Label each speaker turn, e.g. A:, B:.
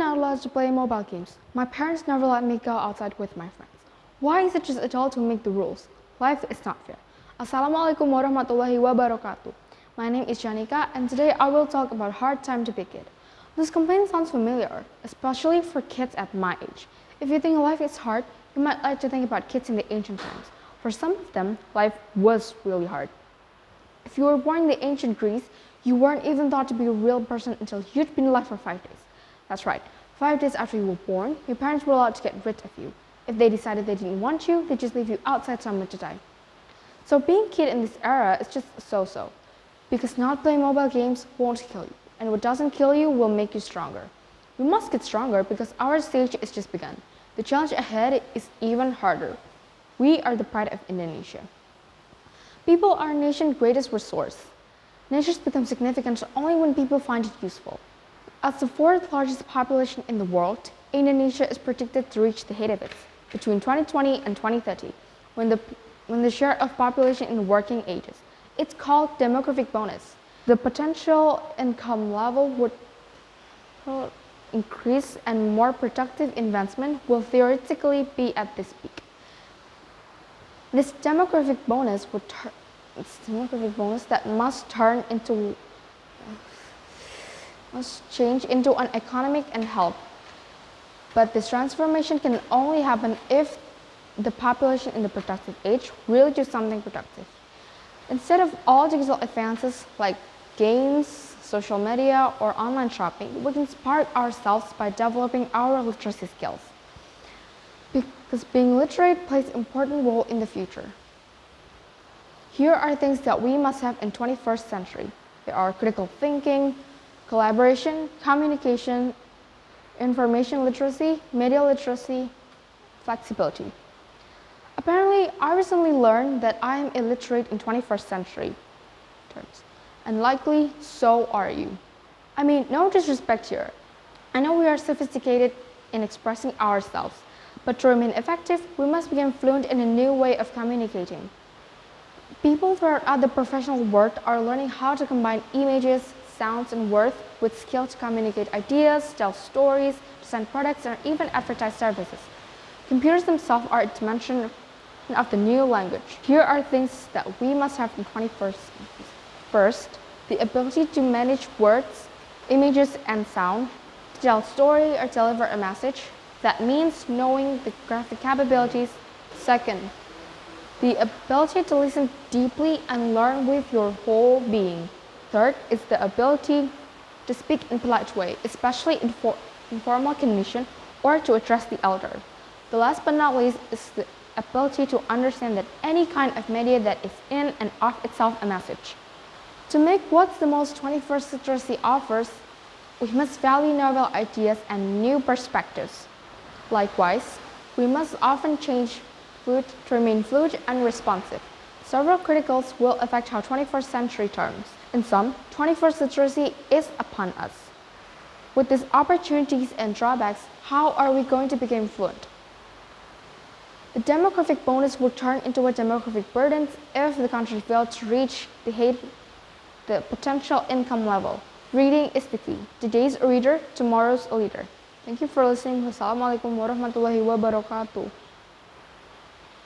A: not allowed to play mobile games. My parents never let me go outside with my friends. Why is it just adults who make the rules? Life is not fair. Assalamualaikum warahmatullahi wabarakatuh. My name is Shanika, and today I will talk about hard time to be a kid. This complaint sounds familiar, especially for kids at my age. If you think life is hard, you might like to think about kids in the ancient times. For some of them, life was really hard. If you were born in the ancient Greece, you weren't even thought to be a real person until you'd been alive for 5 days. That's right, 5 days after you were born, your parents were allowed to get rid of you. If they decided they didn't want you, they'd just leave you outside somewhere to die. So being a kid in this era is just so-so. Because not playing mobile games won't kill you, and what doesn't kill you will make you stronger. We must get stronger because our stage is just begun. The challenge ahead is even harder. We are the pride of Indonesia. People are a nation's greatest resource. Nations become significant only when people find it useful. As the fourth largest population in the world, Indonesia is predicted to reach the height of it between 2020 and 2030, when the share of population in the working ages. It's called demographic bonus. The potential income level would increase and more productive investment will theoretically be at this peak. This demographic bonus that must change into an economic and help. But this transformation can only happen if the population in the productive age really do something productive. Instead of all digital advances like games, social media, or online shopping, we can spark ourselves by developing our literacy skills. Because being literate plays an important role in the future. Here are things that we must have in 21st century. There are critical thinking, collaboration, communication, information literacy, media literacy, flexibility. Apparently, I recently learned that I am illiterate in 21st century terms, and likely so are you. I mean, no disrespect here. I know we are sophisticated in expressing ourselves, but to remain effective, we must become fluent in a new way of communicating. People throughout the professional world are learning how to combine images, sounds, and words with skill to communicate ideas, tell stories, design products, and even advertise services. Computers themselves are a dimension of the new language. Here are things that we must have in 21st century. First, the ability to manage words, images, and sound, to tell a story or deliver a message. That means knowing the graphic capabilities. Second, the ability to listen deeply and learn with your whole being. Third is the ability to speak in a polite way, especially in formal condition or to address the elder. The last but not least is the ability to understand that any kind of media that is in and of itself a message. To make what's the most 21st century offers, we must value novel ideas and new perspectives. Likewise, we must often change to remain fluid and responsive. Several criticals will affect how 21st century turns. In sum, 21st century is upon us. With these opportunities and drawbacks, how are we going to become fluent? The demographic bonus will turn into a demographic burden if the country fails to reach the potential income level. Reading is the key. Today's a reader, tomorrow's a leader. Thank you for listening. Wassalamualaikum warahmatullahi wabarakatuh.